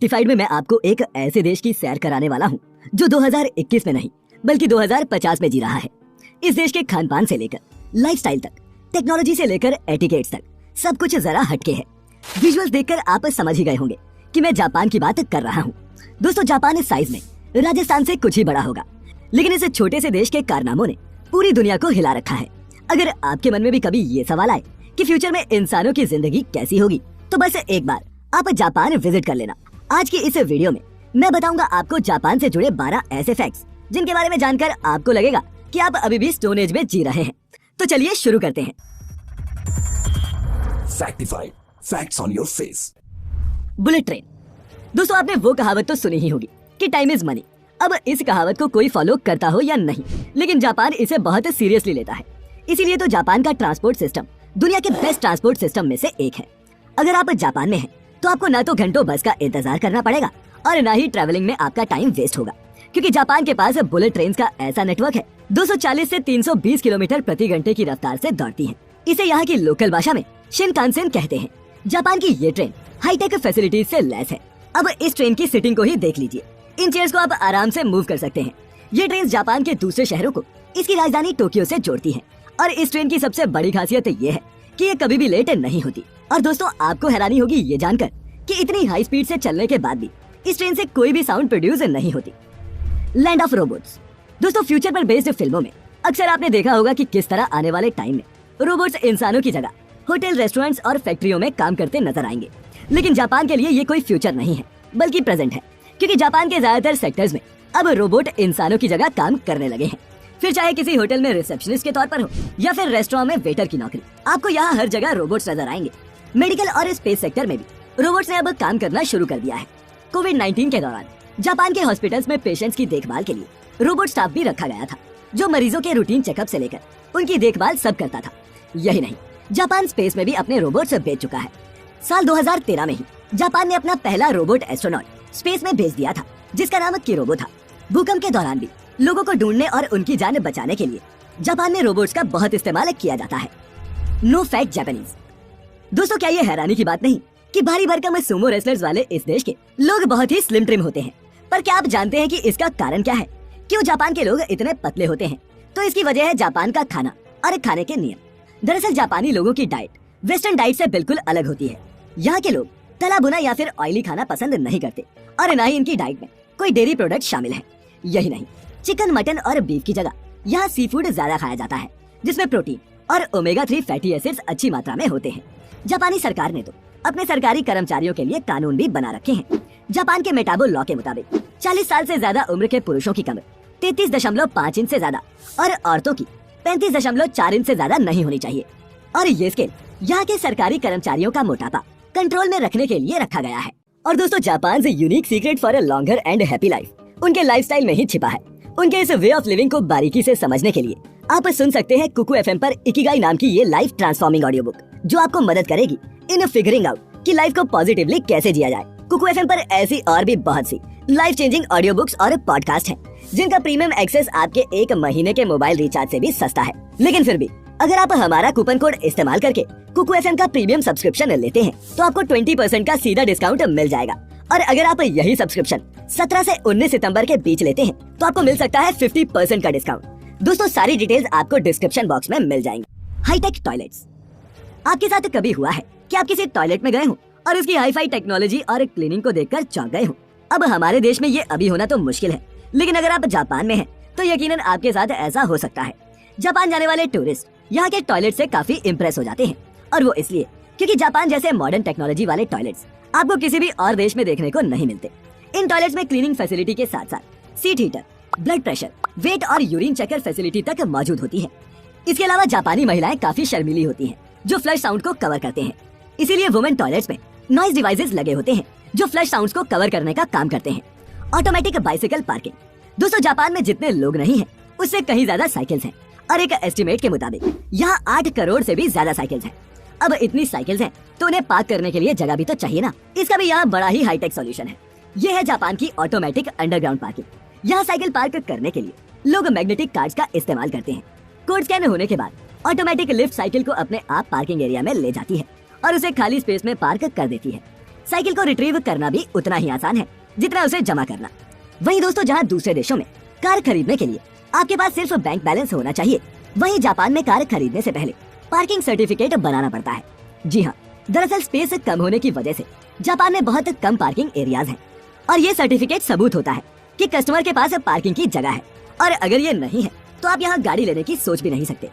डिफाइड में मैं आपको एक ऐसे देश की सैर कराने वाला हूँ जो 2021 में नहीं बल्कि 2050 में जी रहा है। इस देश के खान पान से लेकर लाइफस्टाइल तक, टेक्नोलॉजी से लेकर एटिकेट्स तक सब कुछ जरा हटके है। विजुअल्स देखकर आप समझ ही गए होंगे कि मैं जापान की बात कर रहा हूँ। दोस्तों, जापान इस साइज में राजस्थान से कुछ ही बड़ा होगा, लेकिन इस छोटे से देश के कारनामों ने पूरी दुनिया को हिला रखा है। अगर आपके मन में भी कभी ये सवाल आए कि फ्यूचर में इंसानों की जिंदगी कैसी होगी, तो बस एक बार आप जापान विजिट कर लेना। आज की इस वीडियो में मैं बताऊंगा आपको जापान से जुड़े 12 ऐसे फैक्ट्स जिनके बारे में जानकर आपको लगेगा कि आप अभी भी स्टोन एज में जी रहे हैं। तो चलिए शुरू करते हैं। Factified, facts on your face. Bullet train. दोस्तों, आपने वो कहावत तो सुनी ही होगी कि टाइम इज मनी। अब इस कहावत को कोई फॉलो करता हो या नहीं, लेकिन जापान इसे बहुत सीरियसली लेता है। इसीलिए तो जापान का ट्रांसपोर्ट सिस्टम दुनिया के बेस्ट ट्रांसपोर्ट सिस्टम में से एक है। अगर आप जापान में हैं, तो आपको ना तो घंटों बस का इंतजार करना पड़ेगा और ना ही ट्रैवलिंग में आपका टाइम वेस्ट होगा, क्योंकि जापान के पास बुलेट ट्रेन का ऐसा नेटवर्क है 240 से 320 किलोमीटर प्रति घंटे की रफ्तार से दौड़ती है। इसे यहाँ की लोकल भाषा में शिनकानसेन कहते हैं। जापान की ये ट्रेन हाईटेक फैसिलिटीज से लैस है। अब इस ट्रेन की सीटिंग को ही देख लीजिए। इन चेयर्स को आप आराम से मूव कर सकते हैं। ये ट्रेन जापान के दूसरे शहरों को इसकी राजधानी टोक्यो से जोड़ती है। और इस ट्रेन की सबसे बड़ी खासियत ये है कि ये कभी भी लेट नहीं होती। और दोस्तों, आपको हैरानी होगी ये जानकर कि इतनी हाई स्पीड से चलने के बाद भी इस ट्रेन से कोई भी साउंड प्रोड्यूस नहीं होती। Land of robots. दोस्तों, फ्यूचर पर बेस्ड फिल्मों में अक्सर आपने देखा होगा कि किस तरह आने वाले टाइम में रोबोट्स इंसानों की जगह होटल, रेस्टोरेंट्स और फैक्ट्रियों में काम करते नजर आएंगे। लेकिन जापान के लिए ये कोई फ्यूचर नहीं है, बल्कि प्रेजेंट है, क्योंकि जापान के ज्यादातर सेक्टर्स में अब रोबोट इंसानों की जगह काम करने लगे हैं। फिर चाहे किसी होटल में रिसेप्शनिस्ट के तौर पर हो या फिर रेस्टोरेंट में वेटर की नौकरी, आपको यहाँ हर जगह रोबोट्स नजर आएंगे। मेडिकल और स्पेस सेक्टर में भी रोबोट्स ने अब काम करना शुरू कर दिया है। कोविड-19 के दौरान जापान के हॉस्पिटल्स में पेशेंट्स की देखभाल के लिए रोबोट स्टाफ भी रखा गया था, जो मरीजों के रूटीन चेकअप से लेकर उनकी देखभाल सब करता था। यही नहीं, जापान स्पेस में भी अपने रोबोट्स भेज चुका है। साल 2013 में ही जापान ने अपना पहला रोबोट एस्ट्रोनॉट स्पेस में भेज दिया था, जिसका नाम किरोबो था। भूकंप के दौरान भी लोगों को ढूंढने और उनकी जान बचाने के लिए जापान में रोबोट्स का बहुत इस्तेमाल किया जाता है। No fat Japanese. दोस्तों, क्या ये हैरानी की बात नहीं कि भारी भरकम सुमो रेसलर्स वाले इस देश के लोग बहुत ही स्लिम ट्रिम होते हैं। पर क्या आप जानते हैं कि इसका कारण क्या है? क्यों जापान के लोग इतने पतले होते हैं? तो इसकी वजह है जापान का खाना और खाने के नियम। दरअसल जापानी लोगों की डाइट वेस्टर्न डाइट से बिल्कुल अलग होती है। यहाँ के लोग तला भुना या फिर ऑयली खाना पसंद नहीं करते और न ही इनकी डाइट में कोई डेयरी प्रोडक्ट शामिल है। यही नहीं, चिकन, मटन और बीफ की जगह यहाँ सी फूड ज्यादा खाया जाता है, जिसमें प्रोटीन और ओमेगा 3 फैटी एसिड्स अच्छी मात्रा में होते हैं। जापानी सरकार ने तो अपने सरकारी कर्मचारियों के लिए कानून भी बना रखे हैं। जापान के मेटाबो लॉ के मुताबिक 40 साल से ज्यादा उम्र के पुरुषों की कमर 33.5 इंच से ज्यादा और औरतों की 35.4 इंच से ज्यादा नहीं होनी चाहिए। और ये स्केल यहाँ के सरकारी कर्मचारियों का मोटापा कंट्रोल में रखने के लिए रखा गया है। और दोस्तों, जापान से unique secret for a longer and happy life उनके लाइफस्टाइल में ही छिपा है। उनके इस वे ऑफ लिविंग को बारीकी से समझने के लिए आप सुन सकते हैं कुकू एफएम पर इकिगाई नाम की ये लाइफ ट्रांसफॉर्मिंग ऑडियो बुक, जो आपको मदद करेगी इन फिगरिंग आउट कि लाइफ को पॉजिटिवली कैसे जिया जाए। कुकू एफएम पर ऐसी और भी बहुत सी लाइफ चेंजिंग ऑडियो बुक्स और पॉडकास्ट हैं, जिनका प्रीमियम एक्सेस आपके 1 महीने के मोबाइल रिचार्ज से भी सस्ता है। लेकिन फिर भी अगर आप हमारा कूपन कोड इस्तेमाल करके कुकू एफएम का प्रीमियम सब्सक्रिप्शन लेते हैं, तो आपको 20% का सीधा डिस्काउंट मिल जाएगा। और अगर आप यही सब्सक्रिप्शन 17 से 19 सितंबर के बीच लेते हैं, तो आपको मिल सकता है 50% का डिस्काउंट। दोस्तों, सारी डिटेल्स आपको डिस्क्रिप्शन बॉक्स में मिल जाएंगी। Hi tech toilets. आपके साथ कभी हुआ है कि आप किसी टॉयलेट में गए हो और उसकी हाईफाई टेक्नोलॉजी और क्लीनिंग को देखकर चौंक गए हो? अब हमारे देश में ये अभी होना तो मुश्किल है, लेकिन अगर आप जापान में हैं, तो यकीनन आपके साथ ऐसा हो सकता है। जापान जाने वाले टूरिस्ट यहाँ के टॉयलेट से काफी इम्प्रेस हो जाते हैं, और वो इसलिए क्योंकि जापान जैसे मॉडर्न टेक्नोलॉजी वाले टॉयलेट्स आपको किसी भी और देश में देखने को नहीं मिलते। इन टॉयलेट्स में क्लीनिंग फैसिलिटी के साथ साथ seat heater, blood pressure, weight और यूरिन चेकर फैसिलिटी तक मौजूद होती है। इसके अलावा जापानी महिलाएं काफी शर्मीली होती हैं, जो फ्लश साउंड को कवर करते हैं। इसीलिए वुमेन टॉयलेट्स में नॉइज डिवाइसेस लगे होते हैं, जो फ्लश साउंड्स को कवर करने का काम करते हैं। Automatic bicycle parking. दोस्तों, जापान में जितने लोग नहीं हैं, उससे कहीं ज्यादा साइकिल्स हैं, और एक एस्टिमेट के मुताबिक यहाँ 8 करोड़ से भी ज्यादा साइकिल्स हैं। अब इतनी साइकिल्स हैं, तो उन्हें पार्क करने के लिए जगह भी तो चाहिए ना। इसका भी यहाँ बड़ा ही हाईटेक सॉल्यूशन है। ये है जापान की ऑटोमेटिक अंडरग्राउंड पार्किंग। यहाँ साइकिल पार्क करने के लिए लोग मैग्नेटिक कार्ड्स का इस्तेमाल करते हैं। कोड स्कैन होने के बाद ऑटोमेटिक लिफ्ट साइकिल को अपने आप पार्किंग एरिया में ले जाती है और उसे खाली स्पेस में पार्क कर देती है। साइकिल को रिट्रीव करना भी उतना ही आसान है जितना उसे जमा करना। वहीं दोस्तों, जहां दूसरे देशों में कार खरीदने के लिए आपके पास सिर्फ बैंक बैलेंस होना चाहिए, वहीं जापान में कार खरीदने से पहले पार्किंग सर्टिफिकेट बनाना पड़ता है। जी हाँ, दरअसल स्पेस कम होने की वजह से जापान में बहुत कम पार्किंग एरियाज हैं और ये सर्टिफिकेट सबूत होता है कि कस्टमर के पास पार्किंग की जगह है। और अगर ये नहीं है तो आप यहाँ गाड़ी लेने की सोच भी नहीं सकते।